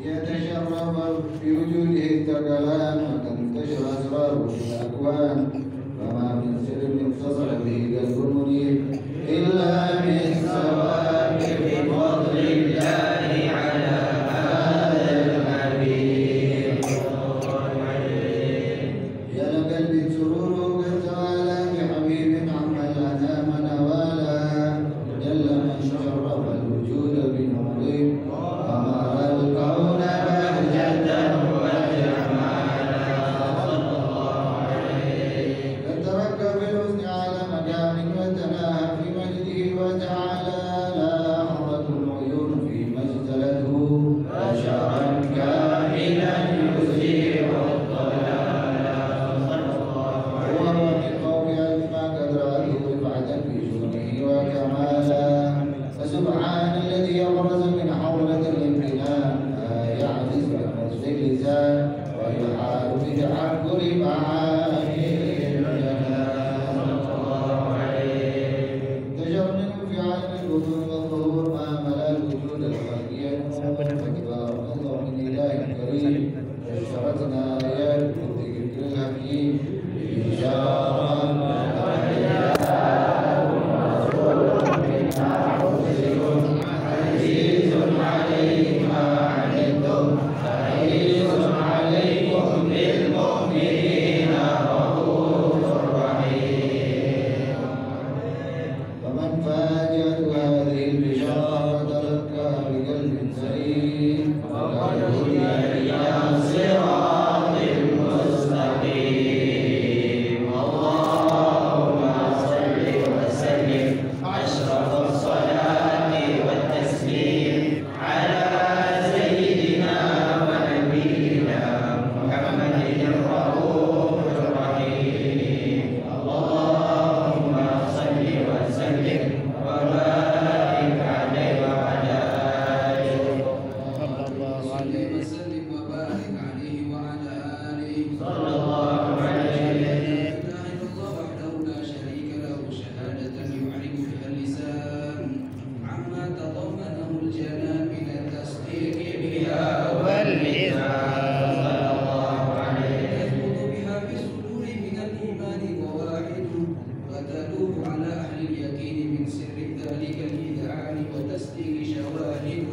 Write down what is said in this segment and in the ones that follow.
يتشرف بوجوده الثقلان وتنتشر أسراره في الأكوان وما من سر اتصل به قلب منيب إلا من ثواب بفضل الله على هذا الحبيب. يا لقلب سروره قد توالى بحبيب عم الأنام نوالا جل من شرف الوجود بنوره وما الكون اللسان ويحال بتعبر معاني الجنان. تجرد في عين البطون والظهور ما ملا الوجود الخالية وتبارك الله من إله كريم بشرتنا آيات الذكر الحكيم بشارة عزيز عليه ما عنتم حريص عليكم بالمؤمنين رؤوف رحيم. فمن فاجأت هذه البشارة تلقى بقلب سليم فقد هدي إلى صراط مستقيم. اللهم صل وسلم أشرف الصلاة والتسليم على سيدنا ونبينا محمد الرؤوف الرحيم. اللهم صل وسلم وبارك عليه وعلى آله وسلم وبارك عليه وعلى آله صلى الله عليه وسلم. لا إله إلا الله وحده لا شريك له شهادة يعرف بها اللسان عما تضمنه الجنان من التصديق بها والإذعان صلى الله عليه يثبت بها في الصدور من الإيمان قواعد وتدور على أهل اليقين من سر ذلك الإذعان وتصديق شواهد.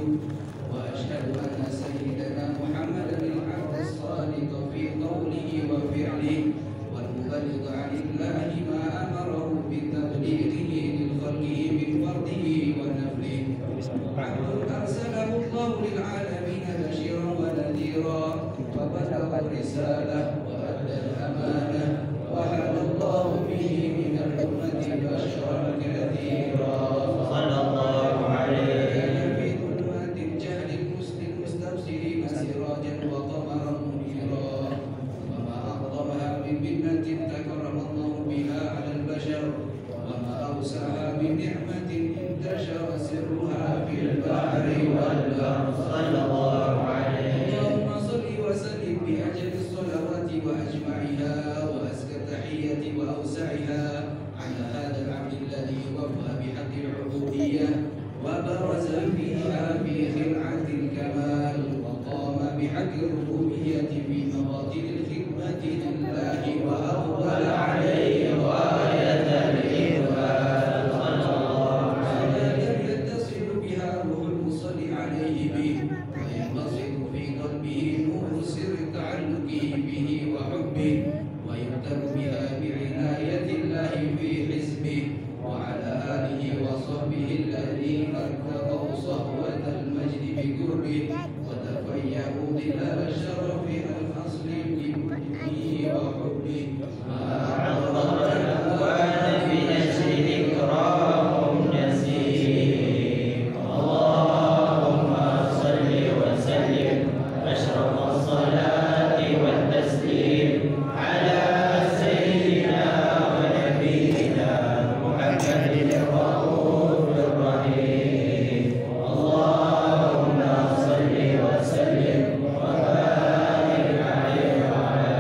وأشهد أن سيدنا محمدا العبد الصادق في قوله وفعله والمبلغ عن الله ما أمره بتبليغه للخلق من فرده ونفله. عبد أرسله الله للعالمين بشيرا ونذيرا وبلغ الرسالة وأدى الأمانة وحل الله به من الأمة بشرا كثيرا صلى الله عليه كان في ظلمات الجهل المستبصرين سراجا وقمرا منيرا. وما أعظمها من منة تكرم الله بها على البشر وما أوسعها من نعمة انتشر سرها في البحر والبر. صلى الله عليه اللهم صل وسلم بأجل الصلوات وأجمعها وأزكى التحية وأوسعها على هذا العبد الذي وفى بحق العبودية وبرز فيها في خلعة الكمال وقام بحق الربوبية في مواطن الخدمة لله وأقبل عليه غاية الإقبال. صلى الله عليه يتصل بها روح المصلي عليه به وينبسط في قلبه نور سر تعلقه به وحبه ويكتب بها بعناية الله في حزبه وعلى آله وصحبه الذين ارتقوا صهوة المجد بقربه وتفيأوا ظلال الشرف الأصل بمجده وحبه. ما عظم الأكوان بنشر ذكراهم نسيم. اللهم صل وسلم أشرف الصلاة والتسليم على سيدنا ونبينا محمد الرؤوف الرحيم. اللهم صل وسلم وبارك عليه وعلى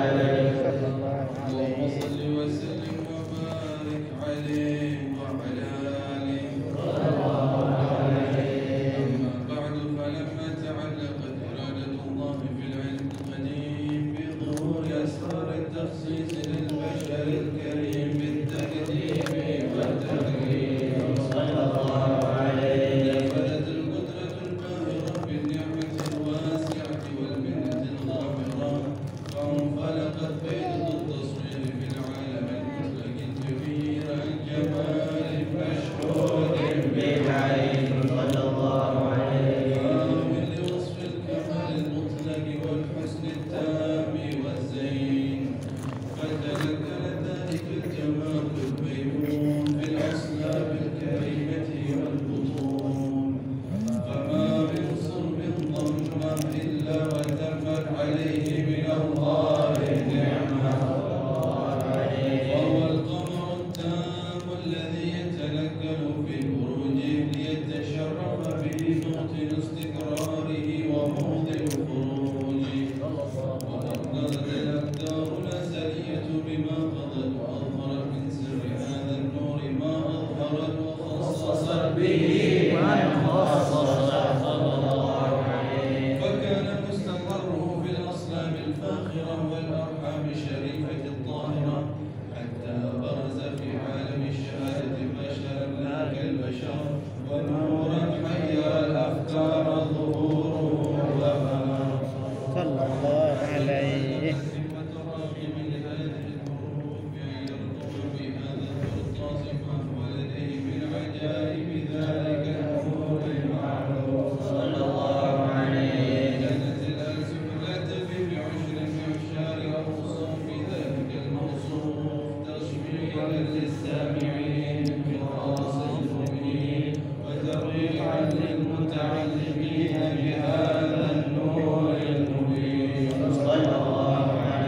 آله صلى الله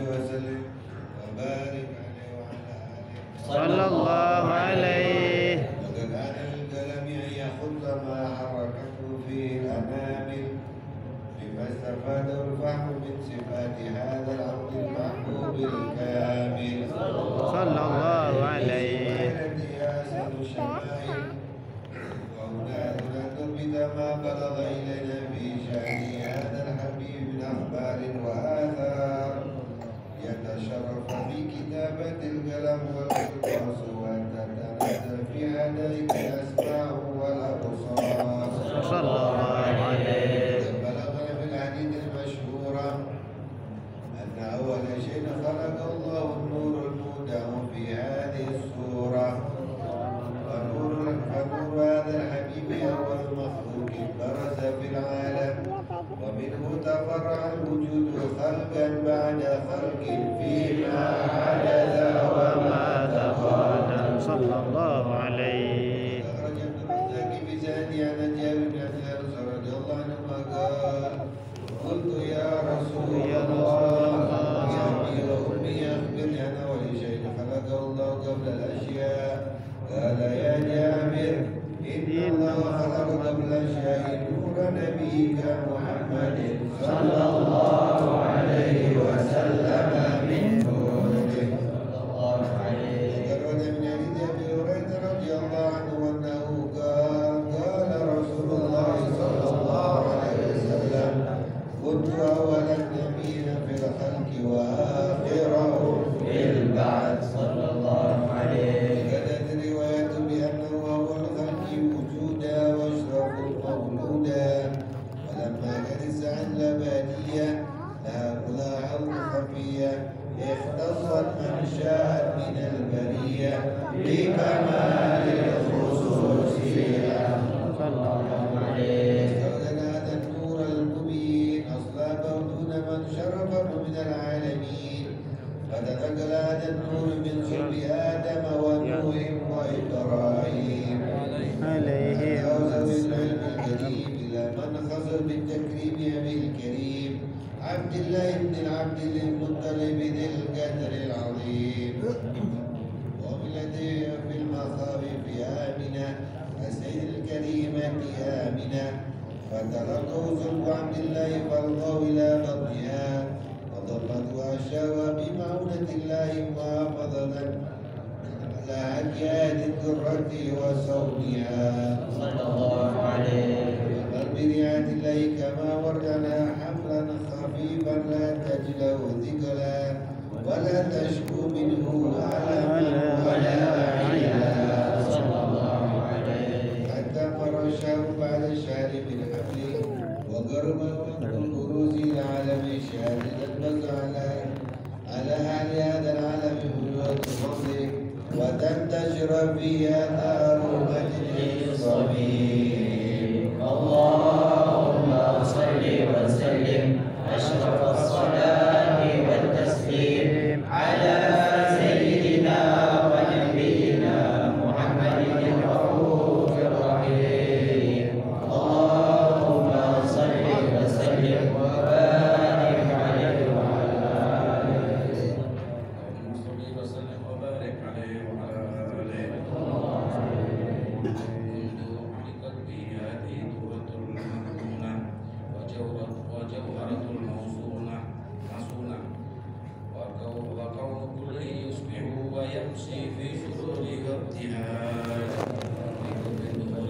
وسلم وبارك عليه وعلى آله صلى الله عليه. وقد آن للقلم أن يخط ما حركته فيه الأنامل بما استفاده الفهم من صفات هذا العبد المحبوب الكامل صلى الله عليه. التي أحسن الشمائل وهنا نثبت ما بلغ إلينا في شأن هذا الحبيب من أخبار وآثار يتشرف بكتابة القلم والقرطاس وتتنزل في هديك الأسماع والأبصار صلى الله عليه. بلغنا في الحديث المشهورة أن أول شيء خلق الله النور المودع في هذه السورة فنور هذا الحبيب أول مخلوق برز في العالم ومنه تفرع الوجود خلقا بعد خلق فيما حدث وما تقدم صلى الله عليه. أخرج ابن الرزاق في سنده عن جابر بن عبد الله رضي الله عنهما قال قلت يا رسول الله يا أبي وأمي أخبرني عن أول شيء خلقه الله قبل الأشياء قال يا جابر إن الله خلق قبل الأشياء نور نبيك محمد صلى الله عليه وسلم من نوره وقرر من حديث أبي هريرة رضي الله عنه أنه قال قال رسول الله صلى الله عليه وسلم كنت أول النبيين في الخلق وآخرهم في البعث صلى الله عليه. كانت الرواية بأنه أول الخلق وجودا وأشرف مولودا ولما كانت اللبانية لها ملاحظة خفية اختصت من شاءت من البرية بكمال الخصوصية صلى الله عليه. استخدم هذا النور المبين أصلابه دون من شرفه من العالمين فتنقل هذا النور من صلب آدم ونوح وإبراهيم عليه وزوج العلم الكريم إلى من خص بالتكريم أبي الكريم عبد الله بن العبد المطلب ذي القدر العظيم وبالتي في المخاوف آمنة السيد الكريمة آمنة فتلقوا صلب عبد الله فالقوا إلى بطنها وضمتها الشهوة بمعونة الله محافظة على أكياد الدرة وصونها صلى الله عليه وقال برعاية الله كما وردنا حملا خفيفا لا تجلو ثقلا ولا تشكو منه ألما ولا عيا صلى الله عليه حتى مر الشهر بعد الشهر بالحمل وقرب وقت البروز العالم شاهدا البزع على أهل هذا العالم بنوة فضله وتنتشر فيها نار مجد الصميم اللهم صل وسلم أشرف الصلاة والتسليم على سيدنا ونبينا محمد الرؤوف الرحيم اللهم صل وسلم وبارك عليه وعلى آله اللهم صل وسلم وبارك عليه وعلى آله. منذ علقت به هذه دورة المكنونة وجوهرة الموصونة وكون كل يصبح ويمشي في شرورها ابتهاج بدخول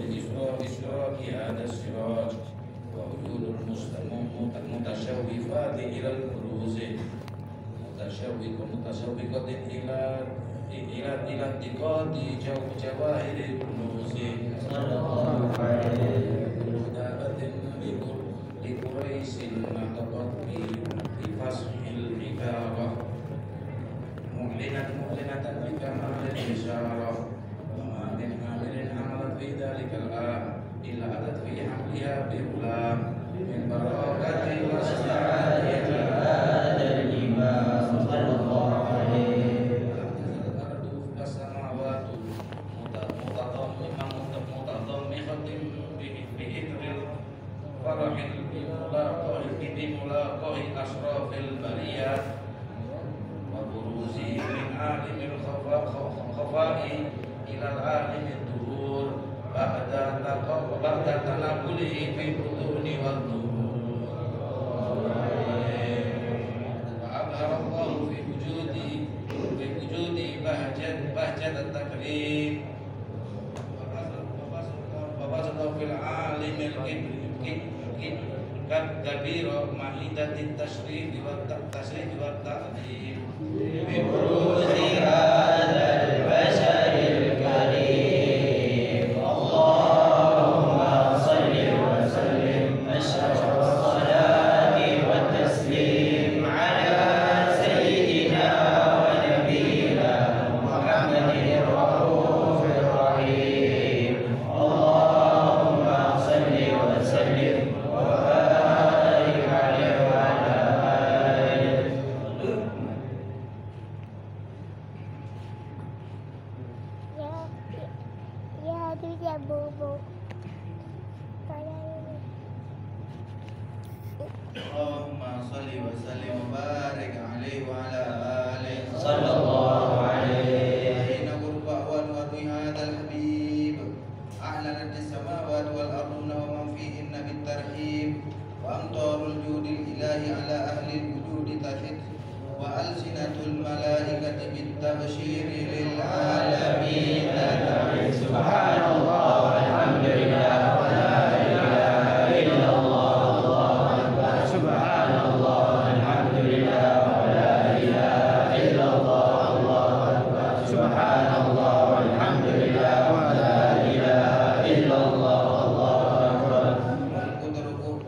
إشراق هذا السراج ووجود المتشوفات إلى البروز متشوقة إلى انتقاد جواهر الكنوز صلى الله عليه مدابة لقريش نطقت بفصح العبارة معلنة بكمال الإشارة وما من حامل حملت في ذلك الآن إلا أتت في حملها بغلام من براءة وسعادة هذا الإمام صلى الله عليه الأرض والسماوات متضمخة بإثر الفرح بملاقاه أشراف البريات wafai ilal alim tuhur ba'da tanabulihi fi butuni wal nuhur wa abharallahu fi wujudi bahjat at-takrim wa basata fil alimil kabir mahidatit tashrif wa tashrif wa ta'lim bi buruzi hadzal basharil karim Allahumma salli wa sallim asyrafas salati wat taslim ala sayyidina wa nabiyyina Muhammadin raufir rahim Allahumma salli wa sallim Allahumma salli wa sallim wa barik alaihi wa ala alihi sallallahu alaihi inna qurba wa nu'ti hadzal habib a'lanat as-samawati wal arduna wa man fihinna bit tarhib wa amtarul judil ilahi ala ahli al-wujudi tahid wa alsinatul malaikati bit tabshiri lil alamin subhanallah walhamdulillah wa la ilaha illallah subhanallah alhamdulillah wa la ilaha illallah Allahu akbar subhanallah walhamdulillah wa la ilaha illallah Allahu akbar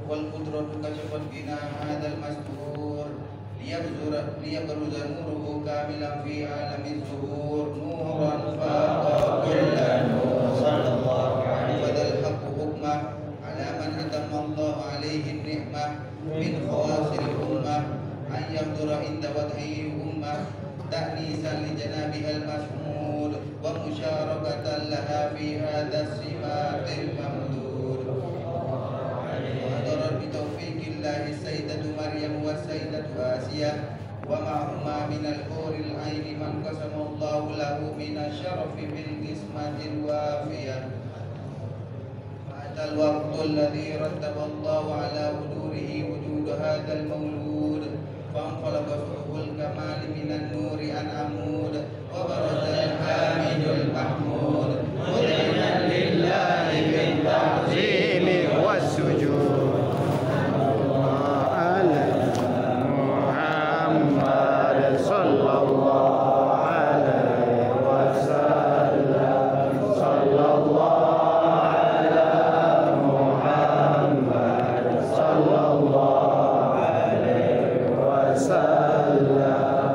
wal qudratu kashfat bina hadzal mastur liyabruza nuruhu kamilan fi alamiz zuhur nuran faqa kullan nur sallallahu alaihi wa sallam hukmah ala man atamma Allah alaihi ni'mah min khawasil ummah an yamdura inda wadhi ummah ta'nisan li janabihal mahmud wa musyarakatan laha fi hadha simatil mamdud hadarat bi taufiqillahi sayyidatu maryam wa sayyidatu asiyah wa ma'huma minal huril aini man qasamallahu lahu minasyarafi bil qismatil wafiyah الوقت الذي رتب الله على وجوده وجود هذا المولود فانفلق فوق الكمال من النور عن عمود وبرز الحامد المحمود مذعنا لله بالتعظيم والسجود على محمد صلى الله عليه وسلم صلى الله صلى الله عليه وسلم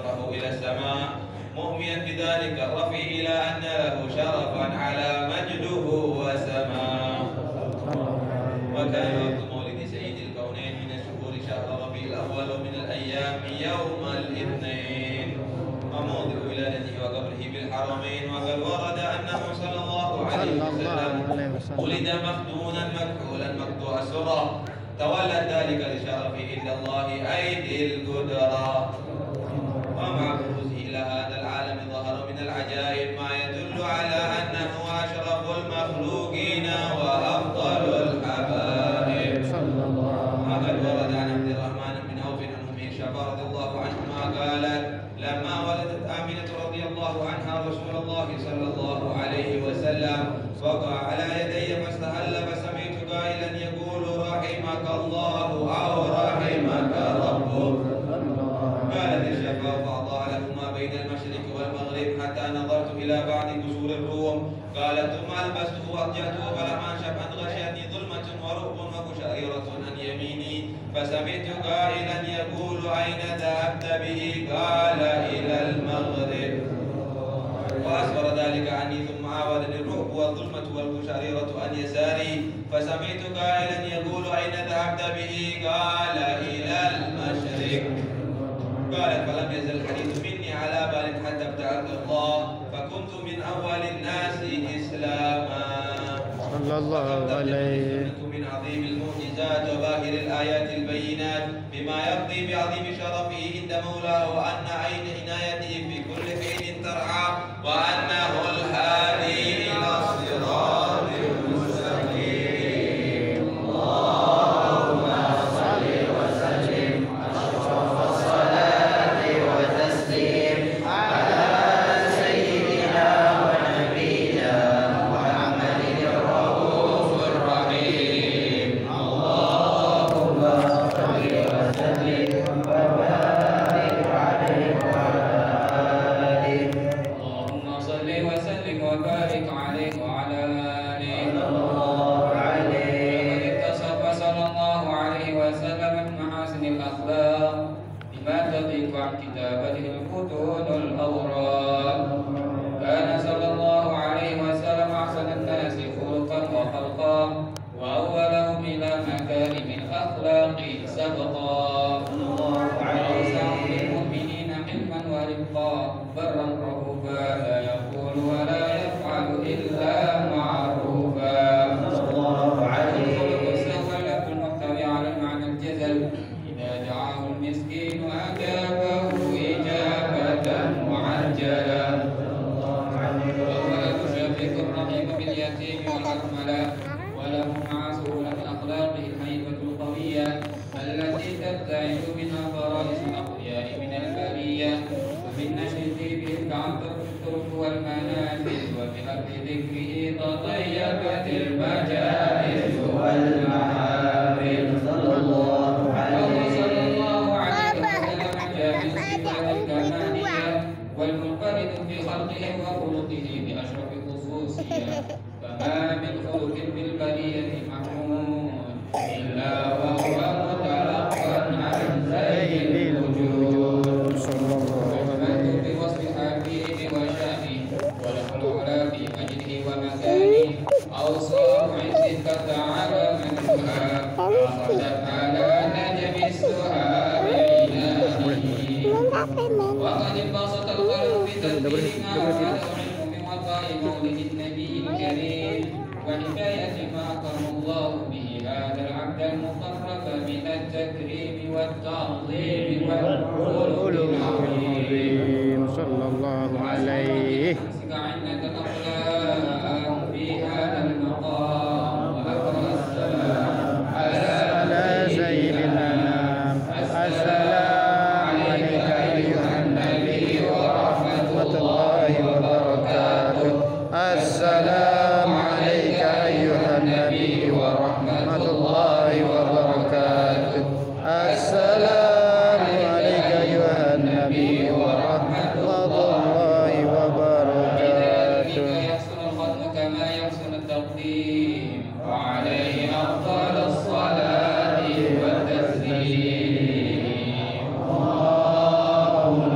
رفعه إلى السماء مؤمنا بذلك الرفيع إلى أن له شرفا على مجده وسماه. وكان وقت مولد سيد الكونين من الشهور شهر ربيع الأول ومن الأيام يوم الاثنين وموضع ولادته وقبره بالحرمين. وقد ورد أنه صلى الله عليه وسلم ولد مختونا مكحولا مقطوع السرة تولد ذلك لشرفه عند الله أيدي القدرة. ومع بروزه إلى هذا العالم ظهر من العجائب ما يدل على أنه أشرف المخلوقين وأفضل الحبائب. وقد ورد عن عبد الرحمن بن عوف عن أم شعبة رضي الله عنهما قالت لما ولدت آمنة رضي الله عنها رسول الله صلى الله عليه وسلم وقع على يدي فاستهل فسمعت قائلا يقول رحمك الله أو رحمك ربك. قالت الشفاء فأضاع له ما بين المشرق والمغرب حتى نظرت إلى بعض قصور الروم. قالت ثم ألبسته وأضجعته فلما شفت غشيتني ظلمة ورعب وقشعريرة عن يميني فسمعت قائلا يقول أين ذهبت به؟ قال إلى المغرب. وأسفر ذلك عني ثم عاودني الرعب والظلمة والقشعريرة عن يساري فسمعت قائلا يقول أين ذهبت به؟ قال إلى المشرق. قالت فلم يزل الحديث مني على بال حتى ابتعث الله فكنت من أول الناس إسلاما. صلى الله عليه. من عظيم المعجزات وباهر الآيات البينات بما يقضي بعظيم شرفه عند مولاه وأن عين عنايته في كل حين ترعى وأنه الهادي إلى الصراط المستقيم. اللهم صل وسلم أشرف الصلاة وتسليم على سيدنا ونبينا محمد الرؤوف الرحيم. اللهم صل وسلم وبارك عليه وعلى آله. اللهم صل وسلم وبارك عليه وعلى آله. وقد اتصف صلى الله عليه وسلم بمحاسن الأخلاق بما تضيق عن كتابته الفتون الأوراق. كان صلى الله عليه وسلم أحسن الناس خلقا وخلقا وأولهم إلى مكارم الأخلاق سبقا. وأوسعهم للمؤمنين حلما ورفقا برا رؤوفا لا يقول ولا يفعل إلا معروفا. الخلق السهل المحتوي على المعنى الجزل إذا دعاه المسكين أجابه إجابة معجلة. وهو المشفق الرحيم باليتيم والأرملة وله مع سهولة أخلاقه الهيبة القوية التي تبتعد منها فرائس الأقوياء من البرية. ومن نشر به تعطر الطرق والمنازل وبأرض ذكره تطيبت المجالس والمحافل. صلى الله عليه وسلم جاء بالصفات الكمالية والمنفرد في خلقه وخلقه بأشرف الخصوصيات. فما من خلق بالبرية محمود إلا وهو متلقى عن سيد الوجود. وأحمد بوصف حبيبه وشأنه وله العلا في مجده ومكانه. أوصاف عز فتعالى منها أخذت على نجم السحاب عنانه. وقد انبسط القلب بتدبير ما أراده منه من وقاء مولد النبي الكريم وحكاية ما أكرم الله به هذا العبد المقرب من التكريم والتعظيم والخلق العظيم. صلى الله عليه. عنة الأخلاق في هذا المقام وأقرأ السلام على سيد الأنام. السلام عليك أيها النبي ورحمة الله وبركاته. السلام عليك أيها النبي ورحمة الله وبركاته. السلام عليك أيها النبي ورحمة الله وبركاته. يحسن الخلق كما يحسن التقديم وعليه أفضل الصلاة والتسليم. اللهم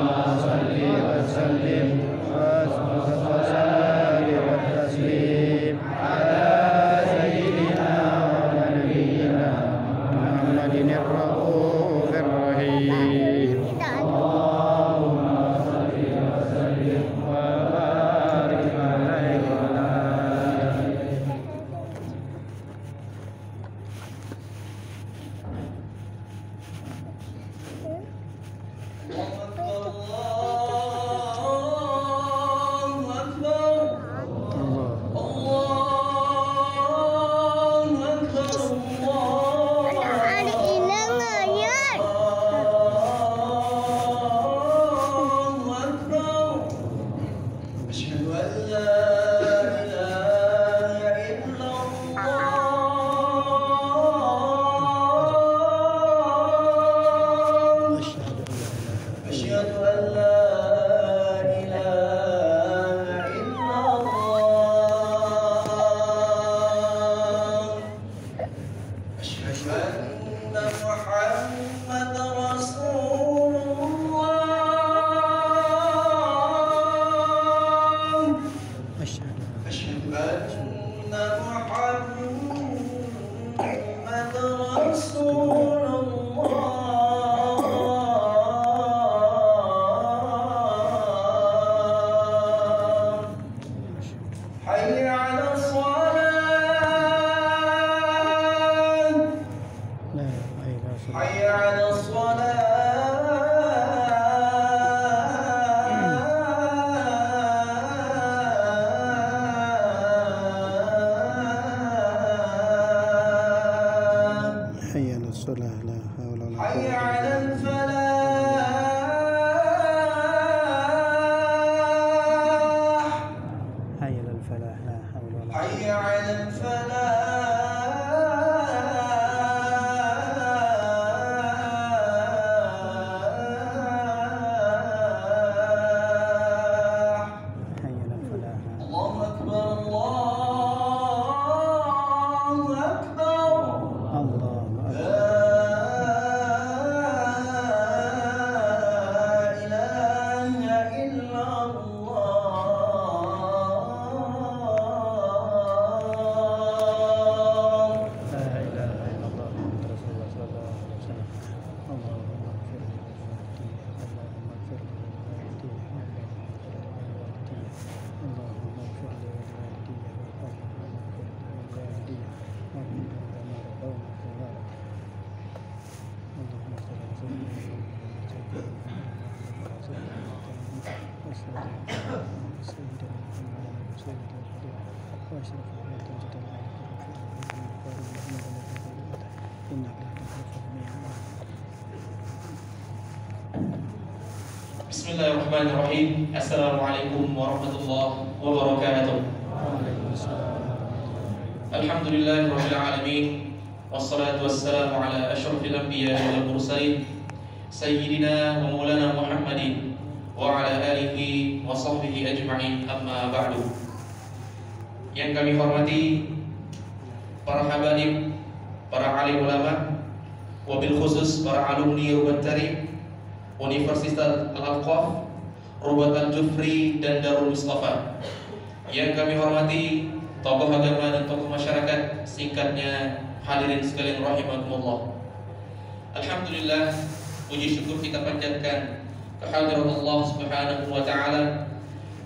Bismillahirrahmanirrahim. Assalamualaikum warahmatullahi wabarakatuh. Alhamdulillahirabbil alamin. Wassalatu wassalamu ala asyrafil anbiya'i wal mursalin sayyidina wa maulana Muhammadin wa ala alihi wa sahbihi ajma'in, amma ba'du. Yang kami hormati para habaib, para alim ulama, wabil khusus para alumni Rubat Tarim Universitas Al-Aqaf, Rubat Al-Jufri dan Darul Mustafa. Yang kami hormati tokoh agama dan tokoh masyarakat, singkatnya hadirin sekalian rahimakumullah. Alhamdulillah, puji syukur kita panjatkan kehadirat Allah Subhanahu wa taala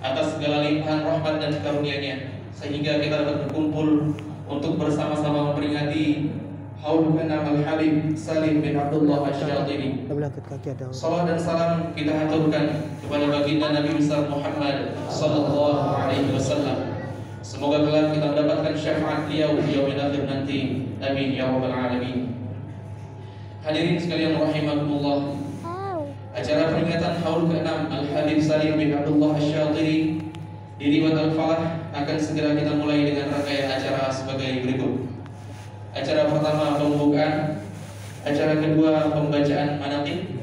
atas segala limpahan rahmat dan karunia-Nya, sehingga kita dapat berkumpul untuk bersama-sama memperingati Haul ke-6 Al-Habib Salim bin Abdullah Asy-Syatili. Salam dan salam kita haturkan kepada baginda Nabi besar Muhammad sallallahu alaihi wasallam. Semoga kelak kita mendapatkan syafaat beliau di yaumil akhir nanti. Amin ya rabbal alamin. Hadirin sekalian rahimakumullah. Acara peringatan Haul ke-6 Al-Habib Salim bin Abdullah Asy-Syatili di Ribat Al-Falah akan segera kita mulai dengan rangkaian acara sebagai berikut. Acara pertama pembukaan, acara kedua pembacaan manaqib,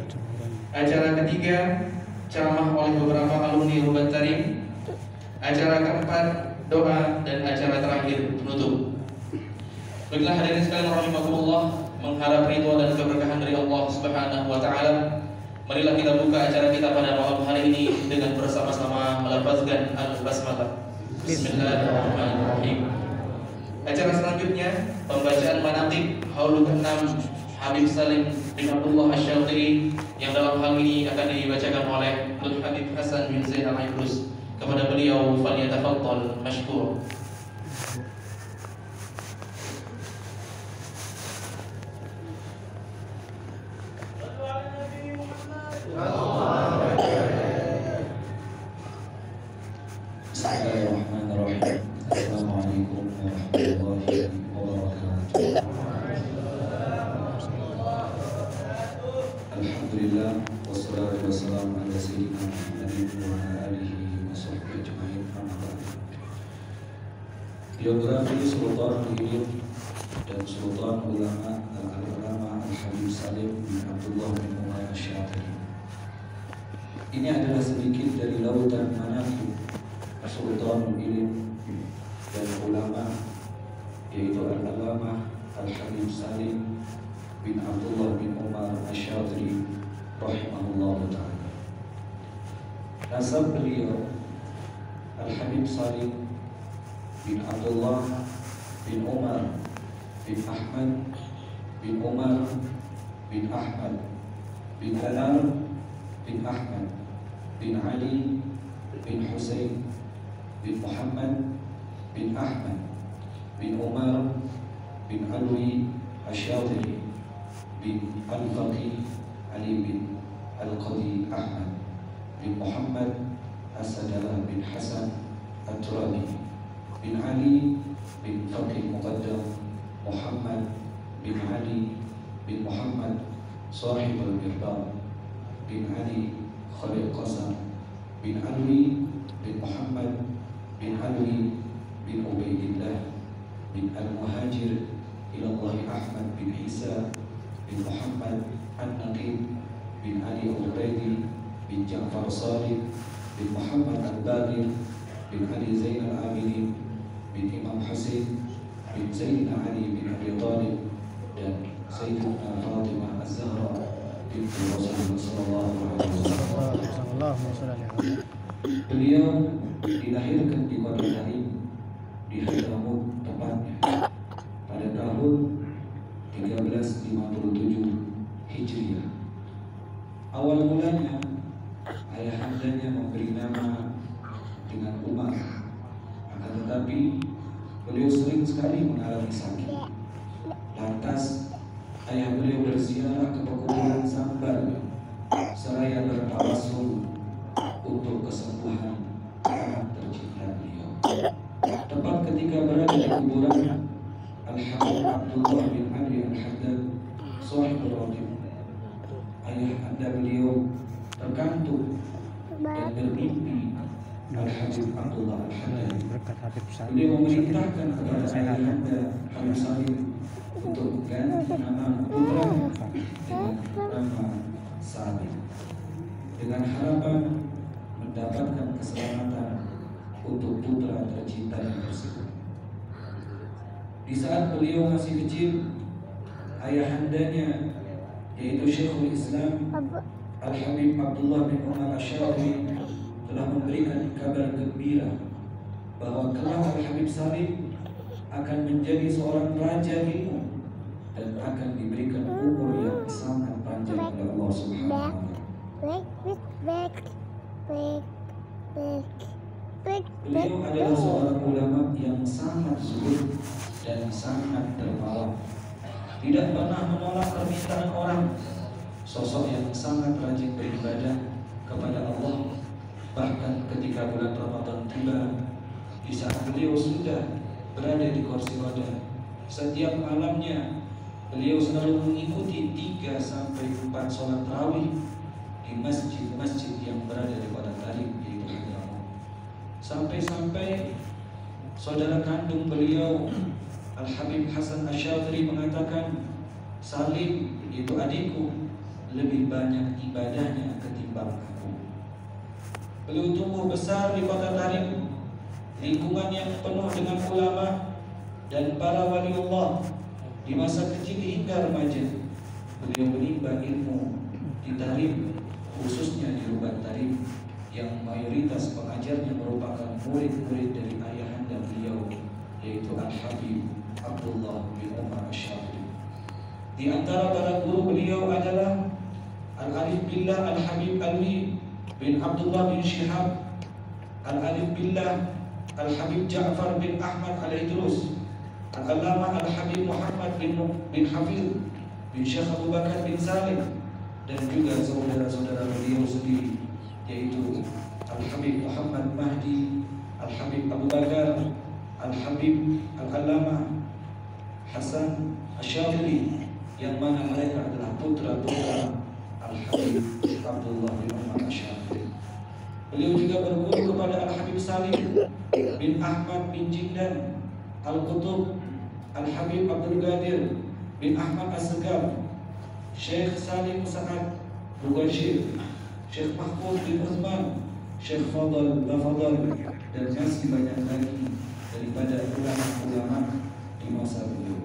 acara ketiga ceramah oleh beberapa alumni Rubat Tarim, acara keempat doa, dan acara terakhir penutup. Baiklah hadirin sekalian rahimakumullah, mengharap ridho dan keberkahan dari Allah Subhanahu wa taala, marilah kita buka acara kita pada malam hari ini dengan bersama-sama melafazkan al-basmalah. Bismillahirrahmanirrahim. Acara selanjutnya pembacaan manaqib Haul ke-6 Habib Salim bin Abdullah Asy-Syatili, yang dalam hal ini akan dibacakan oleh Nur Habib Hasan bin Zaid Al-Aidrus. Kepada beliau falyatafaddal mashkur. Bismillahirrahmanirrahim. Assalamualaikum warahmatullahi wabarakatuh. Alhamdulillah, wassalatu wassalamu ala sayyidina Muhammadin wa ala alihi wa sahbihi ajma'in, amma ba'd. Biografi Sultan Ilim dan Sultan Ulama Al-Ulama Al-Habib Salim bin Abdullah bin Umar Asy-Syatili. Ini adalah sedikit dari lautan manaqib Sultan Ilim dan ulama, yaitu Al-Allamah Al-Habib Salim bin Abdullah bin Umar Asy-Syatili rahimahullah ta'ala. Nasab beliau Al-Habib Salim bin Abdullah bin Umar bin Ahmad bin Umar bin Ahmad bin Alal bin Ahmad bin Ali bin Husain bin Muhammad bin Ahmad bin Umar bin Alwi Asy-Syatili bin Al-Faqih Ali bin Al-Qadi Ahmad bin Muhammad As-Sadalah bin Hasan At-Turabi bin Ali bin Faqih Muqaddam Muhammad bin Ali bin Muhammad Sahib Al-Mirdam bin Ali Khalil Qasam bin Alwi bin Muhammad bin Alwi bin Ubaidillah bin Al-Muhajir Ilallahi Ahmad bin Isa bin Muhammad An-Naqib bin Ali Al-Ubaidi bin Ja'far Sadiq bin Muhammad Al-Bagir bin Ali Zain Al-Abidin bin Imam Husain bin Zainal Ali bin Abi Thalib dan Sayyidatuna Fatimah Az-Zahra binti Rasulullah sallallahu alaihi wasallam. Beliau dilahirkan di Kota Tarim di Hadramaut tepatnya pada tahun 1357 Hijriah. Awal mulanya ayahandanya memberi nama dengan Umar, akan tetapi beliau sering sekali mengalami sakit. Lantas ayah beliau berziarah ke pekuburan Sambal seraya bertawassul untuk kesembuhan anak tercinta beliau. Tepat ketika berada di kuburan, Al-Habib Abdullah bin Ali Al-Haddad Sahibul Radib, ayah anda beliau terkantuk dan bermimpi Al-Habib Abdullah Al-Haddad. Beliau memerintahkan kepada ayah anda Habib Salim untuk mengganti nama putra dengan nama Salim, dengan harapan mendapatkan keselamatan untuk putra tercinta tersebut. Di saat beliau masih kecil, ayahandanya yaitu Syekhul Islam Al-Habib Abdullah bin Umar Asy-Syafii telah memberikan kabar gembira bahwa kelak Al-Habib Salim akan menjadi seorang raja ilmu dan akan diberikan umur yang sangat panjang oleh Allah Subhanahu wa Ta'ala. Beliau adalah seorang ulama yang sangat zuhud dan sangat dermawan, tidak pernah menolak permintaan orang, sosok yang sangat rajin beribadah kepada Allah. Bahkan ketika bulan Ramadan tiba, di saat beliau sudah berada di kursi roda, setiap malamnya beliau selalu mengikuti 3-4 sholat tarawih di masjid-masjid yang berada di Kota Tarim, yaitu Hadramaut. Sampai-sampai saudara kandung beliau Al-Habib Hasan Asy-Syadzili mengatakan, Salim itu adikku, lebih banyak ibadahnya ketimbang aku. Beliau tumbuh besar di Kota Tarim, lingkungan yang penuh dengan ulama dan para waliullah. Di masa kecil hingga remaja, beliau menimba ilmu di Tarim, khususnya di Ruban Tarim, yang mayoritas pengajarnya merupakan murid-murid dari ayahanda beliau, yaitu Al-Habib Abdullah bin Umar Asy-Syafii. Di antara para guru beliau adalah Al-Alif Billah Al-Habib Alwi bin Abdullah bin Syihab, Al-Alif Billah Al-Habib Ja'far bin Ahmad Al-Idrus, Al-Allamah Al-Habib Muhammad bin Hafiz bin Syekh Abu Bakar bin Salim, dan juga saudara-saudara beliau sendiri, yaitu Al-Habib Muhammad Mahdi, Al-Habib Abu Bakar, Al-Habib Al-Allamah Hasan Asy-Syadzili, yang mana mereka adalah putra-putra Al-Habib Abdullah bin Umar Asy-Syadzili. Beliau juga berguru kepada Al-Habib Salim bin Ahmad bin Jindan Al-Qutub, Al-Habib Abdul Qadir bin Ahmad As-Segaf, Syekh Salim Sa'ad Rughasyir, Syekh Mahfud bin Uthman, Syekh Fadl Bafadl, dan masih banyak lagi daripada ulama-ulama di masa beliau.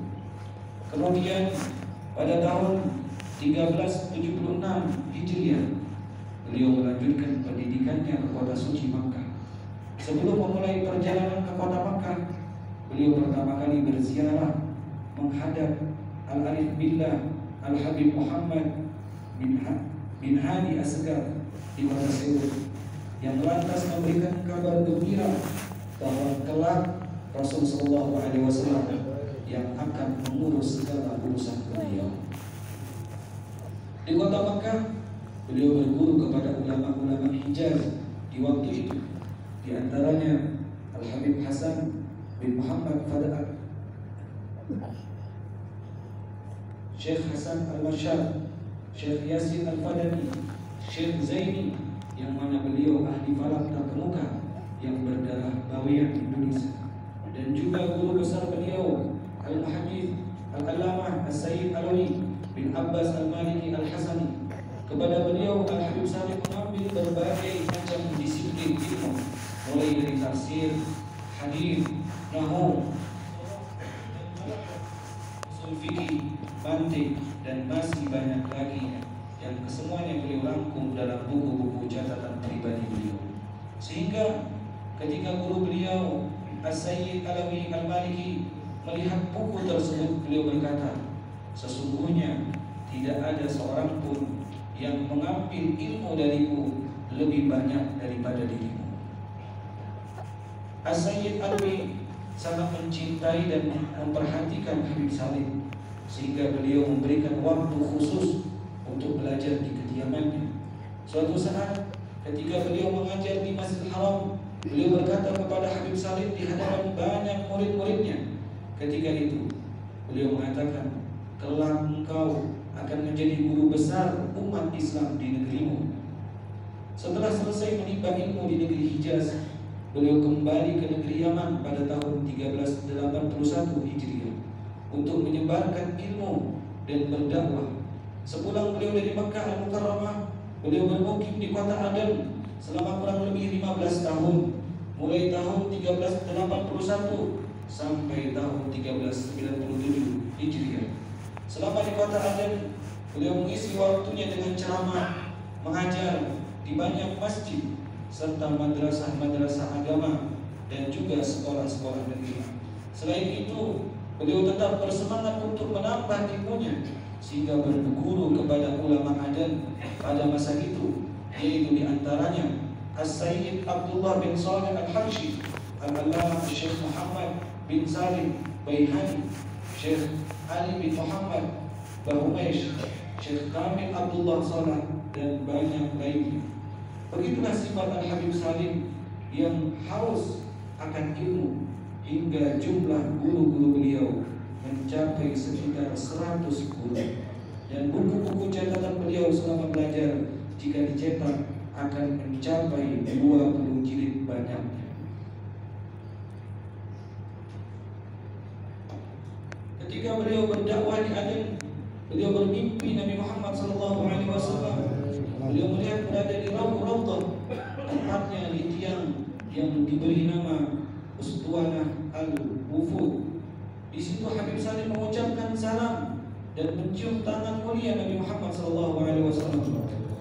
Kemudian pada tahun 1376 Hijriah, beliau melanjutkan pendidikannya ke kota suci Makkah. Sebelum memulai perjalanan ke kota Makkah, beliau pertama kali berziarah menghadap Al-Alif Billah Al-Habib Muhammad bin Hadi Asgar di kota Seoul, yang lantas memberikan kabar gembira bahwa kelak Rasulullah SAW yang akan mengurus segala urusan beliau. Di kota Makkah, beliau berguru kepada ulama-ulama Hijaz di waktu itu. Di antaranya Al-Habib Hasan bin Muhammad Fada'at, Syekh Hasan Al-Mashar, Syekh Yasin Al-Fadani, Syekh Zaini, yang mana beliau ahli falak terkemuka yang berdarah Bawian Indonesia, dan juga guru besar beliau Al-Muhaddits Al-Allamah As-Sayyid Alawi bin Abbas Al-Maliki Al-Hasani. Kepada beliau Al-Habib Saleh mengambil berbagai macam disiplin ilmu, mulai dari tafsir, hadis, nahwu, usul fikih, mantiq, dan masih banyak lagi yang kesemuanya beliau rangkum dalam buku-buku catatan pribadi beliau. Sehingga ketika guru beliau As-Sayyid Alawi Al-Maliki melihat buku tersebut, beliau berkata, sesungguhnya tidak ada seorang pun yang mengambil ilmu dariku lebih banyak daripada dirimu. As-Sayyid Alawi sangat mencintai dan memperhatikan Habib Salim, sehingga beliau memberikan waktu khusus untuk belajar di kediamannya. Suatu saat ketika beliau mengajar di Masjidil Haram, beliau berkata kepada Habib Salim di hadapan banyak murid-muridnya. Ketika itu beliau mengatakan, kelak engkau akan menjadi guru besar umat Islam di negerimu. Setelah selesai menimba ilmu di negeri Hijaz, beliau kembali ke negeri Yaman pada tahun 1381 Hijriah untuk menyebarkan ilmu dan berdakwah. Sepulang beliau dari Makkah Al-Mukarramah, beliau bermukim di kota Aden selama kurang lebih 15 tahun, mulai tahun 1381 sampai tahun 1397 Hijriah. Selama di kota Aden, beliau mengisi waktunya dengan ceramah, mengajar di banyak masjid serta madrasah-madrasah agama dan juga sekolah-sekolah negeri. Selain itu, beliau tetap bersemangat untuk menambah ilmunya, sehingga berguru kepada ulama Aden pada masa itu, yaitu di antaranya As-Sayyid Abdullah bin Saleh Al-Habsyi, Al-Allamah Syekh Muhammad bin Salim Baihani, Syekh Ali bin Muhammad Bahumesh, Syekh Kamil Abdullah Salah, dan banyak lainnya. Begitulah sifat Al-Habib Salim yang haus akan ilmu, hingga jumlah guru-guru beliau mencapai sekitar 100 guru, dan buku-buku catatan beliau selama belajar jika dicetak akan mencapai 20 jilid banyaknya. Ketika beliau berdakwah di Aden, beliau bermimpi Nabi Muhammad SAW. Beliau melihat berada di Rawdah, tempatnya di tiang yang diberi nama Ustuanah Al-Wufud. Di situ Habib Salim mengucapkan salam dan mencium tangan mulia Nabi Muhammad SAW.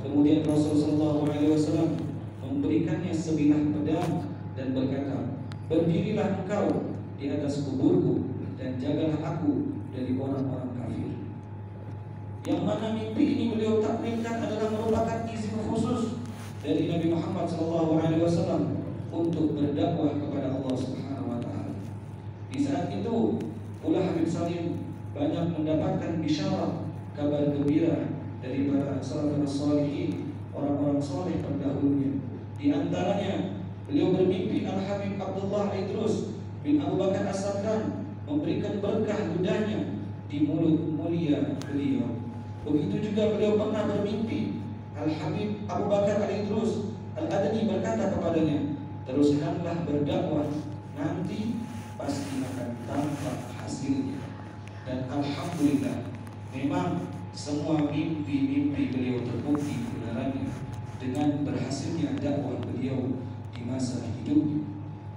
Kemudian Rasulullah SAW memberikannya sebilah pedang dan berkata, berdirilah engkau di atas kuburku dan jagalah aku dari orang-orang kafir. Yang mana mimpi ini beliau takwilkan adalah merupakan izin khusus dari Nabi Muhammad SAW untuk berdakwah kepada Allah Subhanahu wa Ta'ala. Di saat itu pula Habib Salim banyak mendapatkan bisyarat, kabar gembira dari para salafus shalihin, orang-orang saleh terdahulunya. Di antaranya beliau bermimpi Al-Habib Abdullah Idrus bin Abu Bakar As-Sakran memberikan berkah ludahnya di mulut mulia beliau. Begitu juga beliau pernah bermimpi Al-Habib Abu Bakar Al-Idrus Al-Adani berkata kepadanya, teruskanlah berdakwah, nanti pasti akan tampak hasilnya. Dan alhamdulillah, memang semua mimpi-mimpi beliau terbukti kebenarannya dengan berhasilnya dakwah beliau di masa hidupnya.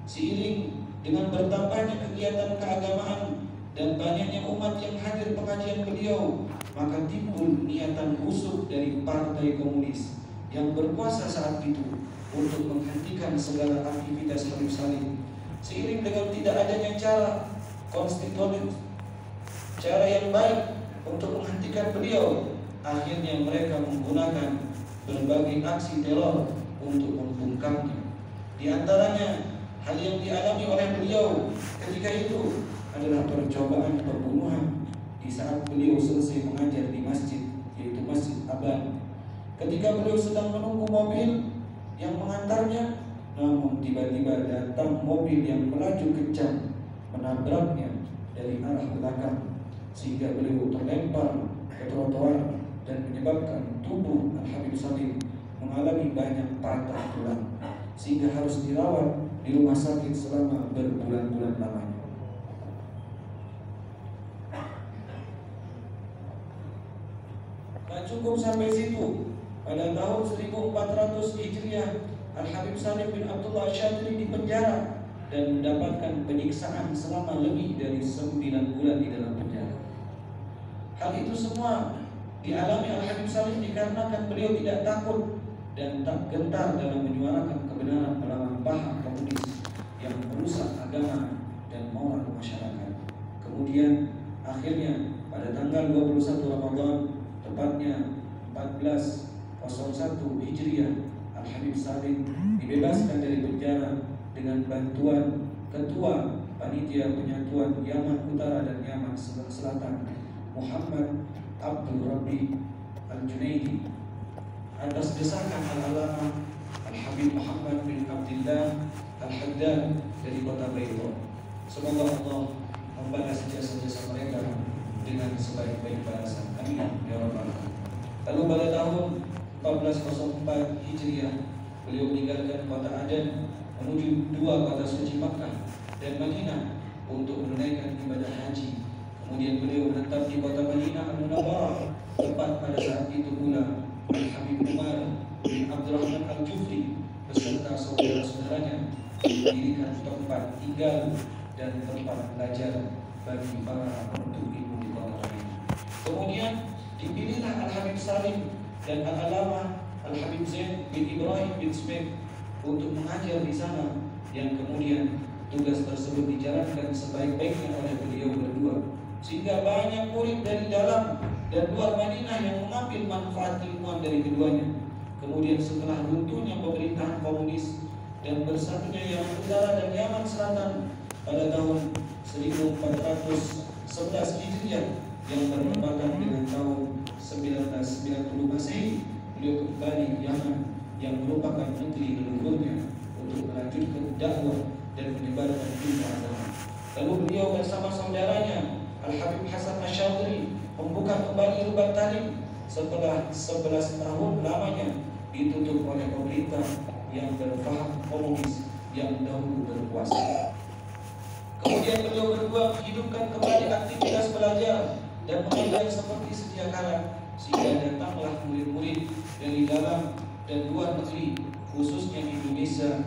Seiring dengan bertambahnya kegiatan keagamaan dan banyaknya umat yang hadir pengajian beliau, maka timbul niatan busuk dari Partai Komunis yang berkuasa saat itu untuk menghentikan segala aktivitas Habib Salim. Seiring dengan tidak adanya cara konstitusi, cara yang baik untuk menghentikan beliau, akhirnya mereka menggunakan berbagai aksi teror untuk membungkamnya. Di antaranya hal yang dialami oleh beliau ketika itu adalah percobaan pembunuhan di saat beliau selesai mengajar di masjid, yaitu Masjid Aban. Ketika beliau sedang menunggu mobil yang mengantarnya, namun tiba-tiba datang mobil yang melaju kencang menabraknya dari arah belakang, sehingga beliau terlempar ke trotoar dan menyebabkan tubuh Al-Habib Salim mengalami banyak patah tulang, sehingga harus dirawat di rumah sakit selama berbulan-bulan lamanya. Tak cukup sampai situ, pada tahun 1400 Hijriah, Al-Habib Salim bin Abdullah Syadri dipenjara dan mendapatkan penyiksaan selama lebih dari 9 bulan di dalam penjara. Hal itu semua dialami Al-Habib Salim dikarenakan beliau tidak takut dan tak gentar dalam menyuarakan kebenaran melawan paham komunis yang merusak agama dan moral masyarakat. Kemudian akhirnya pada tanggal 21 Ramadan, tepatnya 1401 Hijriah, Al-Habib Salim dibebaskan dari penjara dengan bantuan Ketua Panitia Penyatuan Yaman Utara dan Yaman Selatan, Muhammad Abdul Rabbi Al-Junaidi, atas desakan Al-Alama Al-Habib Muhammad bin Abdullah Al-Haddad dari kota Beirut. Semoga Allah membalas jasa-jasa mereka dengan sebaik-baik balasan. Amin ya rabbal alamin. Lalu pada tahun 1404 Hijriah, beliau meninggalkan kota Aden menuju dua kota suci Makkah dan Madinah untuk menunaikan ibadah haji. Kemudian beliau menetap di kota Madinah Al-Munawwarah, tepat pada saat itu pula Al-Habib Umar bin Abdurrahman Al-Jufri beserta saudara-saudaranya mendirikan tempat tinggal dan tempat belajar bagi para penuntut ilmu di kota Madinah. Kemudian dipilihlah Al-Habib Salim dan Al-Alama Al-Habib Zain bin Ibrahim bin Smith untuk mengajar di sana, yang kemudian tugas tersebut dijalankan sebaik-baiknya oleh beliau berdua, sehingga banyak murid dari dalam dan luar Madinah yang mengambil manfaat ilmuwan dari keduanya. Kemudian setelah runtuhnya pemerintahan komunis dan bersatunya Yaman Utara dan Yaman Selatan pada tahun 1411 Hijriah yang bertepatan dengan tahun 1990 Masehi, beliau kembali Yaman yang merupakan negeri leluhurnya untuk melanjutkan dakwah dan menyebarkan ilmu agama. Lalu beliau bersama saudaranya Al-Habib Hasan Asyadri membuka kembali Rubat Talim setelah 11 tahun lamanya ditutup oleh pemerintah yang berpaham komunis yang dahulu berkuasa. Kemudian beliau berdua menghidupkan kembali aktivitas belajar dan mengajar seperti sedia kala, sehingga datanglah murid-murid dari dalam dan luar negeri, khususnya Indonesia.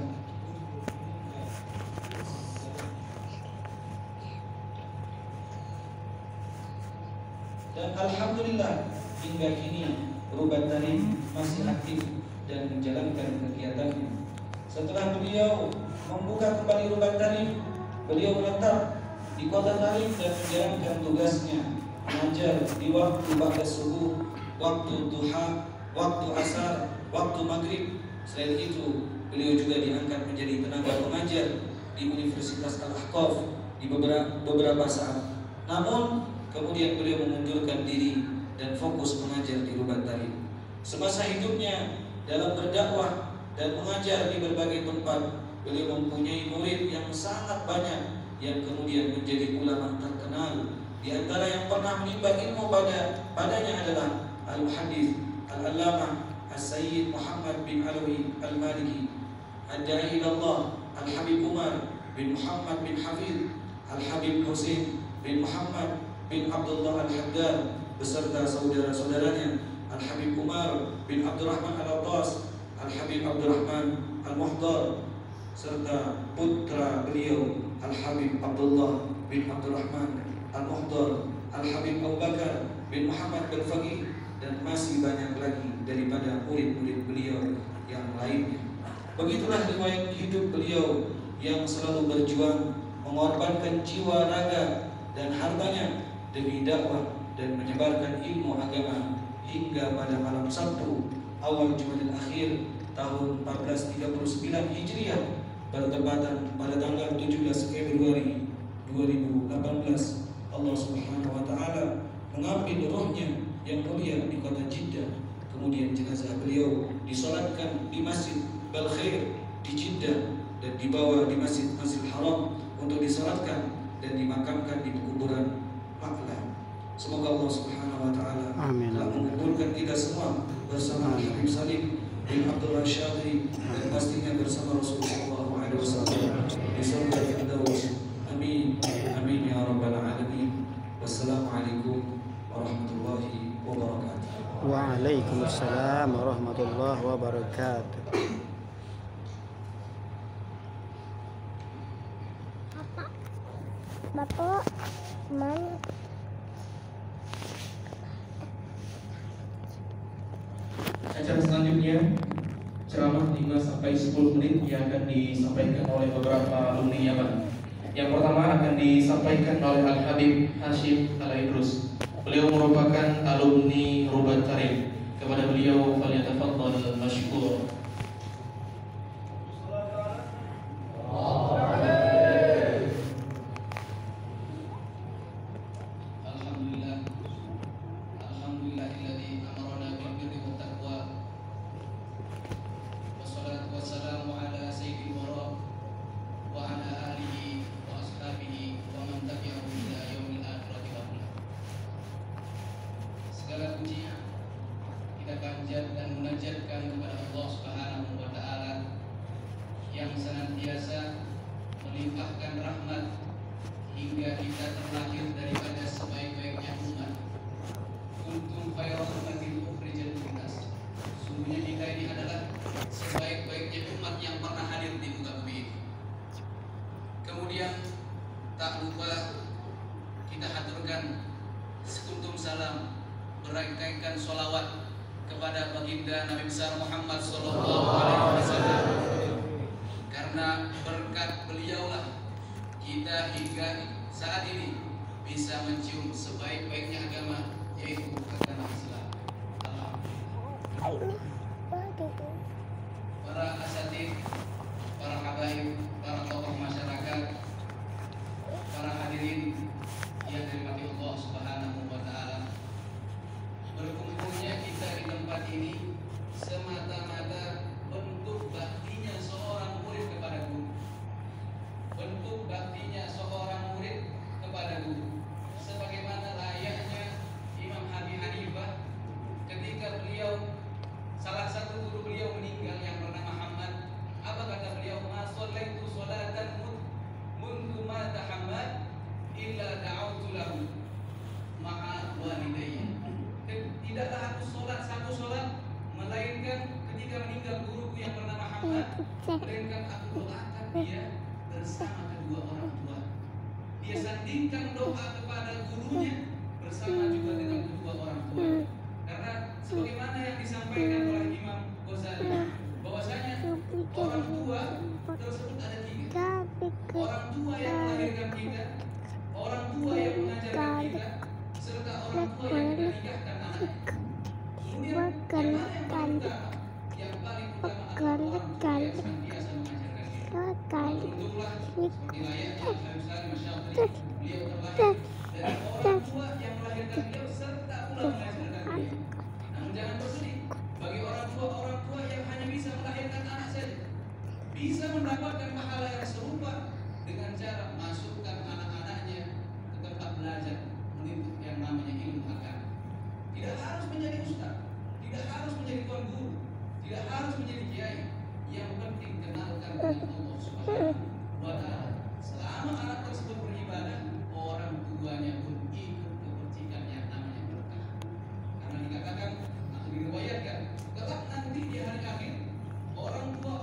Dan alhamdulillah hingga kini Rubat Talim masih aktif dan menjalankan kegiatannya. Setelah beliau membuka kembali Rubat Talim, beliau menetap di kota Talim dan menjalankan tugasnya mengajar di waktu ba'da subuh, waktu duha, waktu asar, waktu maghrib. Selain itu, beliau juga diangkat menjadi tenaga pengajar di Universitas Al-Ahqaf di beberapa saat. Namun kemudian beliau mengundurkan diri dan fokus mengajar di Rubat Talim. Semasa hidupnya dalam berdakwah dan mengajar di berbagai tempat, beliau mempunyai murid yang sangat banyak yang kemudian menjadi ulama terkenal. Di antara yang pernah menimba ilmu padanya adalah Al-Muhaddits Al-Allamah As-Sayyid Muhammad bin Alawi Al-Maliki, Ad-Da'i ilallah Al-Habib Umar bin Muhammad bin Hafidh, Al-Habib Husain bin Muhammad bin Abdullah Al-Haddad beserta saudara-saudaranya Al-Habib Umar bin Abdurrahman Al-Attas, Al-Habib Abdurrahman Al-Muhdar, serta putra beliau Al-Habib Abdullah bin Abdurrahman Al-Muhdar, Al-Habib Abu Bakar bin Muhammad bin Faqih, dan masih banyak lagi daripada murid-murid beliau yang lainnya. Begitulah riwayat hidup beliau yang selalu berjuang mengorbankan jiwa, raga, dan hartanya demi dakwah dan menyebarkan ilmu agama hingga pada malam Sabtu awal Jumadil Akhir tahun 1439 Hijriah bertepatan pada tanggal 17 Februari 2018, Allah Subhanahu wa taala mengambil ruhnya yang mulia di kota Jeddah. Kemudian jenazah beliau disolatkan di Masjid Balkhair di Jeddah dan dibawa di Masjidil Haram untuk disolatkan dan dimakamkan di kuburan Ma'la. Semoga Allah Subhanahu wa taala telah mengumpulkan kita semua bersama Habib Salim bin Abdullah Syadri dan pastinya bersama Rasulullah SAW di surga Firdaus. Amin amin ya rabbal alamin. Wassalamualaikum warahmatullahi wabarakatuh. Waalaikumsalam warahmatullahi wabarakatuh. Bapak, mana? Acara selanjutnya ceramah 5-10 menit yang akan disampaikan oleh beberapa alumni Yaman. Yang pertama akan disampaikan oleh Al-Habib Hashim Al-Idrus. Beliau merupakan alumni Rubat Karim. Kepada beliau falyatafaddal masykur. Segala puji kita panjat dan munajatkan kepada Allah Subhanahu wa taala yang senantiasa melimpahkan rahmat hingga kita terlahir daripada sebaik-baiknya umat. Kuntum khairu ummatin ukhrijat linnas. Sungguhnya kita ini adalah sebaik-baiknya umat yang pernah hadir di muka bumi ini. Kemudian tak lupa kita haturkan sekuntum salam, berangkaikan sholawat kepada baginda Nabi besar Muhammad Sallallahu Alaihi Wasallam. Karena berkat beliaulah kita hingga saat ini bisa mencium sebaik-baiknya agama, yaitu agama Islam. Para asatidz, para habaib, para tokoh masyarakat, para hadirin yang dirahmati Allah Subhanahu wa taala. Berkumpulnya kita di tempat ini semata-mata bentuk baktinya seorang murid kepada guru. Bentuk baktinya seorang murid kepada guru. Sebagaimana layaknya Imam Abi Hanifah ketika beliau salah satu guru beliau meninggal yang bernama Muhammad. Apa kata beliau? Ma shallaitu sholatan mundu ma tahammad illa da'autu lahu ma'a walidayya. Tidaklah aku sholat satu sholat melainkan ketika meninggal guruku yang bernama Muhammad, melainkan aku doakan dia bersama kedua orang tua. Dia sandingkan doa kepada gurunya bersama juga dengan kedua orang tua. Karena sebagaimana yang disampaikan oleh Imam Ghazali bahwasanya orang tua tersebut ada tiga. Orang tua yang melahirkan kita, orang tua yang mengajarkan kita, serta orang tua yang kita nikahkan anaknya. Kemudian yang mana yang paling utama? Yang paling utama adalah orang tua yang senantiasa mengajarkan kita. Untunglah seperti layaknya Habib Salim Masyadri, beliau terlahir dari orang tua yang melahirkan beliau serta pula mengajarkan beliau. Namun jangan bersedih bagi orang tua yang hanya bisa melahirkan anak saja. Bisa mendapatkan pahala yang serupa dengan cara masukkan anak-anaknya ke tempat belajar menuntut yang namanya ilmu agama. Tidak harus menjadi ustaz, tidak harus menjadi tuan guru, tidak harus menjadi kiai. Yang penting kenalkan dengan Allah Subhanahu wa taala. Selama anak tersebut beribadah, orang tuanya pun ikut kepercikan yang namanya berkah. Karena dikatakan atau diriwayatkan, kelak nanti di hari akhir orang tua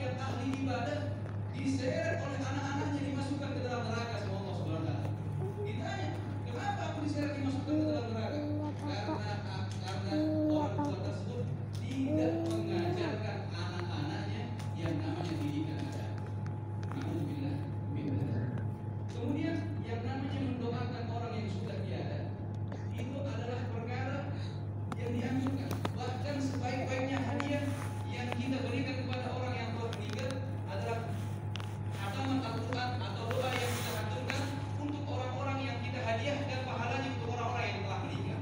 yang ahli ibadah diseret oleh anak-anaknya dimasukkan ke dalam neraka sama Allah Subhanahu wa taala. Ditanya, kenapa aku diseret dimasukkan ke dalam neraka? Karena orang tua tersebut tidak mengajarkan anak-anaknya yang namanya pendidikan agama. Alhamdulillah. Kemudian yang namanya mendoakan orang yang sudah tiada itu adalah perkara yang dianjurkan. Bahkan sebaik-baiknya hadiah yang kita berikan kepada orang yang telah meninggal adalah hataman Al-Quran atau doa yang kita haturkan untuk orang-orang yang kita hadiahkan pahalanya untuk orang-orang yang telah meninggal.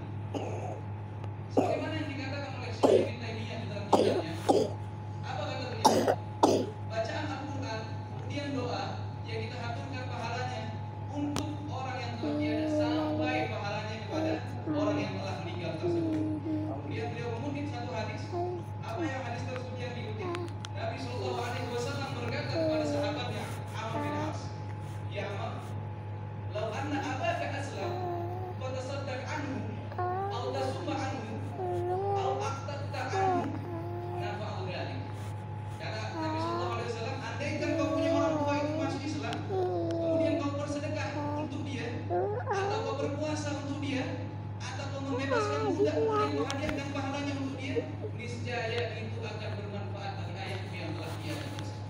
niscaya itu akan bermanfaat bagi ayahmu yang telah dia jelaskan.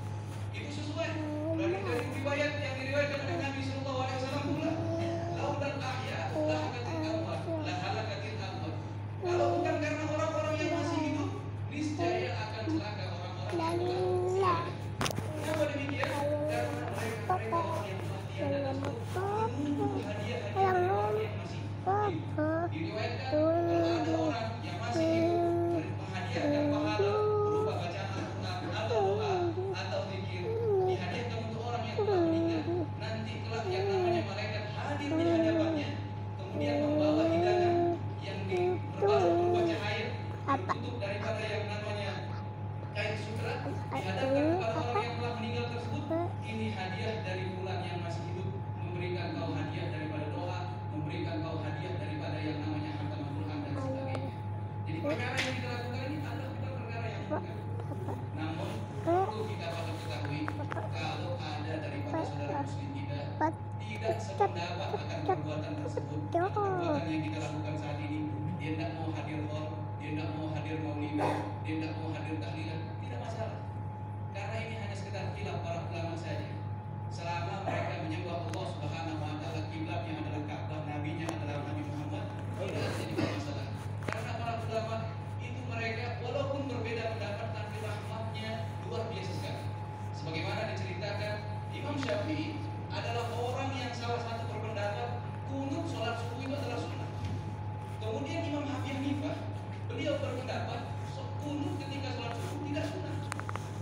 Itu sesuai dari riwayat yang diriwayatkan oleh Nabi Sallallahu Alaihi Wasallam pula. Laulal ahya la halakatil amwat, la halakatil amwat. Kalau bukan karena orang-orang yang masih hidup, niscaya akan celaka orang-orang yang telah. Kenapa demikian? Karena mereka orang yang telah tiada tersebut menunggu hadiah-hadiah dari orang yang masih hidup. Diriwayatkan kalau ada orang yang masih hidup menghadiahkan pahala berupa bacaan Al-Quran atau doa atau zikir, dihadiahkan untuk orang yang telah meninggal. Nanti kelak yang namanya malaikat hadir di hadapannya, kemudian membawa hidangan yang berbalut berupa cahaya, tertutup daripada yang namanya kain sutra, dihadapkan kepada orang yang telah meninggal tersebut. Ini hadiah dari fulan yang masih hidup, memberikan kau hadiah daripada doa, memberikan kau hadiah daripada yang namanya khatamul Quran dan sebagainya. Jadi perkara yang kita lakukan ini adalah bukan perkara yang mudah. Namun perlu kita patut ketahui, kalau ada daripada saudara muslim kita tidak sependapat akan perbuatan tersebut, perbuatan yang kita lakukan saat ini, dia tidak mau hadir hor, dia tidak mau hadir maulidah, dia tidak mau hadir tahlilan, tidak masalah. Karena ini hanya sekedar khilaf para ulama saja. Selama mereka menyembah Allah Subhanahu wa taala, kiblatnya adalah Ka'bah, nabinya adalah Nabi Muhammad, tidak ada jadi masalah. Karena para ulama itu mereka walaupun berbeda pendapat tapi rahmatnya luar biasa sekali. Sebagaimana diceritakan, Imam Syafi'i adalah orang yang salah satu berpendapat kunut sholat subuh itu adalah sunnah. Kemudian Imam Abi Hanifah, beliau berpendapat kunut ketika sholat subuh tidak sunnah.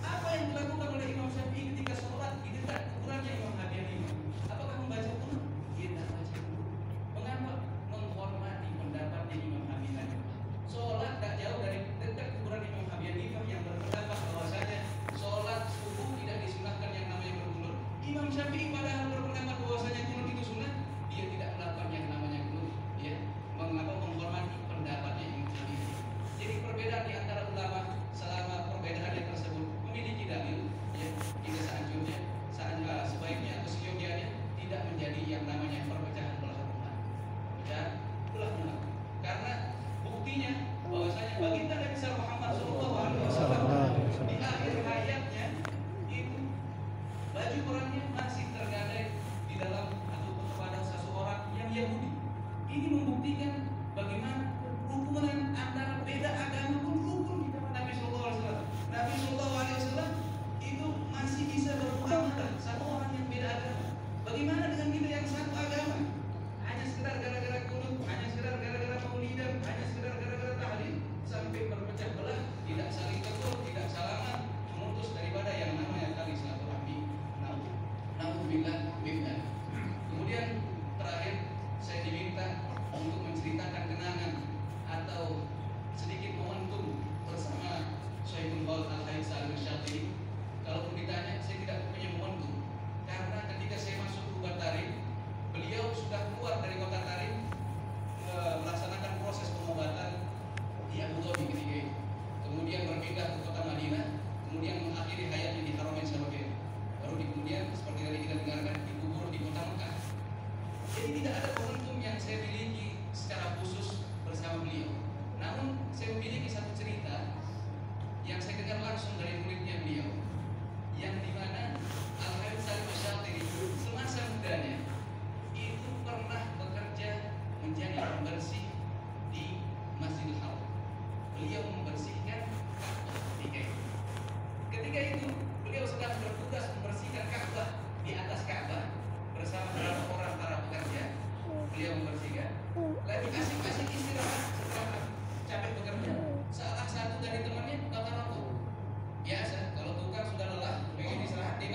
Apa yang dilakukan oleh Imam Syafi'i ketika sholat di dekat kuburannya Imam Abi Hanifah? Apakah membaca kunut? Dia tidak baca kunut. Mengapa? Menghormati pendapatnya Imam Abi Hanifah. Sholat tak jauh dari dekat kuburan Imam Abi Hanifah yang berpendapat bahwasanya sholat subuh tidak disunahkan yang namanya berkunut. Imam Syafi'i padahal berpendapat bahwasanya kunut itu sunnah, dia tidak melakukan yang namanya kunut. Ya, mengapa? Menghormati pendapatnya Imam Syafi'i. Jadi perbedaan di antara ulama selama perbedaannya tersebut memiliki dalil, ya, tidak seanjurnya, sebaiknya atau seyogianya tidak menjadi yang namanya perpecahan belah umat. Perpecahan belah umat. Karena buktinya bahwasanya baginda Nabi Muhammad SAW di akhir hayatnya itu baju perangnya masih tergadai di dalam atau kepada seseorang yang Yahudi. Ini membuktikan bagaimana hubungan antara beda agama pun rukun di depan Nabi SAW. Nabi SAW itu masih bisa bermuamalah sama orang yang beda agama. Bagaimana dengan kita yang satu agama? Hanya sekedar gara-gara kunut, hanya sekedar gara-gara maulidah, hanya sekedar gara-gara tahlil, sampai berpecah belah, tidak saling tegur, tidak salaman, memutus daripada yang namanya tali silaturahmi. Nauzubillah billah. Kemudian terakhir saya diminta untuk menceritakan kenangan atau sedikit momentum bersama Syekhul Baul Al-Hayy Salim Syafii. Kalau ditanya, saya tidak punya momentum karena ketika saya masuk ke Tarim, beliau sudah keluar dari kota Tarim melaksanakan proses pengobatan di Abu Dhabi ketika itu. Kemudian berpindah ke kota Madinah, kemudian mengakhiri hayatnya di Haramain Syarifin. Baru kemudian seperti tadi kita dengarkan dikubur di kota Mekah. Jadi tidak ada momentum yang saya miliki secara khusus bersama beliau. Namun saya memiliki satu cerita yang saya dengar langsung dari muridnya beliau, yang dimana Al-Hayy Salim Syafii semasa mudanya itu pernah bekerja menjadi pembersih di Masjidil Haram. Beliau membersihkan Ka'bah ketika itu beliau sedang bertugas membersihkan Ka'bah di atas Ka'bah bersama beberapa orang para pekerja. Beliau membersihkan, lagi asik-asik istirahat setelah capek bekerja. Salah satu dari temannya bakar rokok. Biasa, kalau tukang sudah lelah, pengen istirahat, dia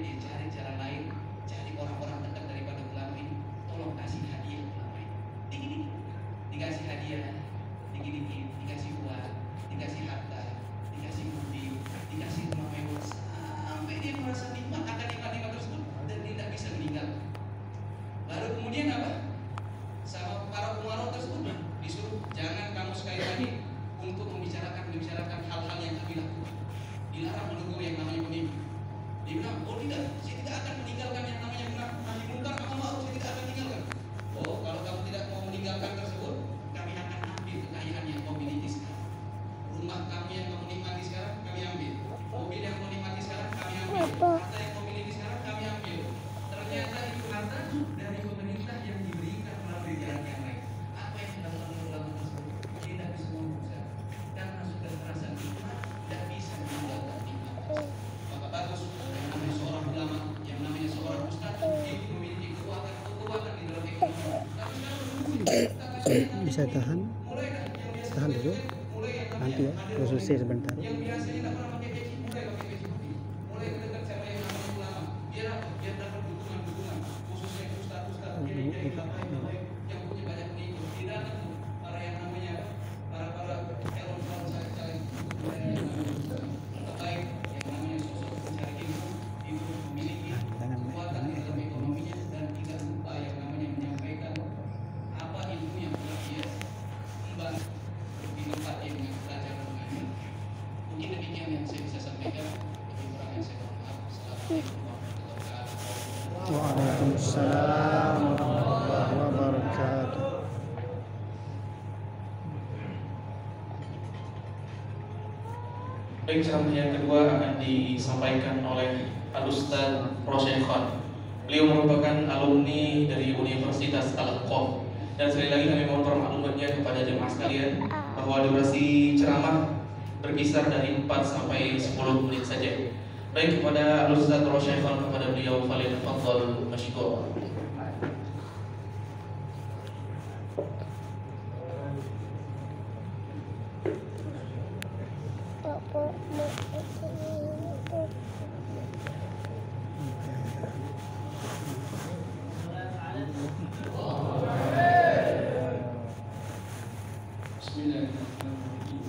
dia cari cara lain, cari orang-orang dekat daripada ulama ini, tolong kasih hadiah ulama ini. Dikit-dikit, dikasih hadiah, dikit-dikit, dikasih uang, dikasih harta, dikasih mobil, dikasih rumah mewah, sampai dia merasa nikmat akan nikmat-nikmat tersebut dan tidak bisa meninggal. Lalu kemudian apa? Sama para umarok tersebut disuruh jangan kamu sekali lagi untuk membicarakan hal-hal yang kami lakukan. Dilarang menegur yang namanya pemimpin. Dia bilang, oh tidak, saya tidak akan meninggalkan yang namanya nahi munkar, kamu mau, saya tidak akan tinggalkan. Oh, kalau kamu tidak mau meninggalkan tersebut, kami akan ambil kekayaan yang kau miliki sekarang. Rumah kamu yang kamu nikmati sekarang, kami ambil. Mobil yang kau nikmati sekarang, kami ambil. Harta yang kau miliki sekarang, kami ambil. Ternyata itu harta dari pemerintah yang diberikan melalui jalan yang lain. Apa yang dilakukan oleh ulama tersebut? Tidak bisa mengusah. Karena sudah terasa nikmat, tidak bisa meninggalkan nikmat tersebut. Maka bagus yang namanya seorang ulama, yang namanya seorang ustaz, itu memiliki kekuatan di dalam ekonomi. Tapi sekarang Bisa tahan dulu, nanti ya, selesai sebentar. yang biasanya tidak pernah pakai peci, mulai pakai peci putih. Mulai dekat sama yang namanya ulama. Biar apa? Biar dapat dukungan, khususnya ustaz-ustaz kiai-kiai baik yang punya banyak pengikut. Di dalam para yang namanya para calon caleg terbaik yang namanya sosok pencari ilmu itu memiliki kekuatan di dalam ekonominya dan tidak lupa yang namanya menyampaikan apa ilmu yang telah dia kembang di tempat yang belajar dan mengajar. Mungkin demikian yang saya bisa sampaikan. Lebih kurang yang saya mohon maaf. Assalamualaikum warahmatullahi wabarakatuh. Waalaikumsalam warahmatullahi wabarakatuh. Baik, ceramah yang kedua akan disampaikan oleh Al-Ustaz Rosyekhon. Beliau merupakan alumni dari Universitas Al-Qom. Dan sekali lagi kami mohon permaklumannya kepada jemaah sekalian bahwa durasi ceramah berkisar dari 4 sampai 10 menit saja. Baik, kepada Al-Ustaz Rosyekhon, kepada beliau falyatafadhal masykur.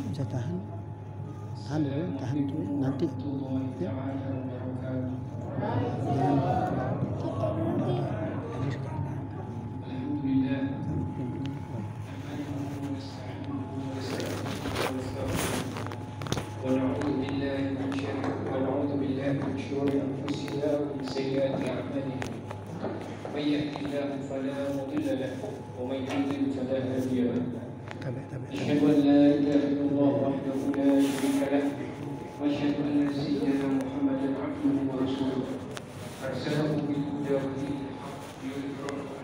Bisa tahan dulu, nanti ya. ونعوذ بالله من شرور أنفسنا ومن سيئات أعمالنا من يهده الله فلا مضل له ومن يضلل فلا هادي له أشهد أن لا إله إلا الله وحده لا شريك له وأشهد أن سيدنا محمدا عبده ورسوله أرسله بالهدى ودين الحق ليظهره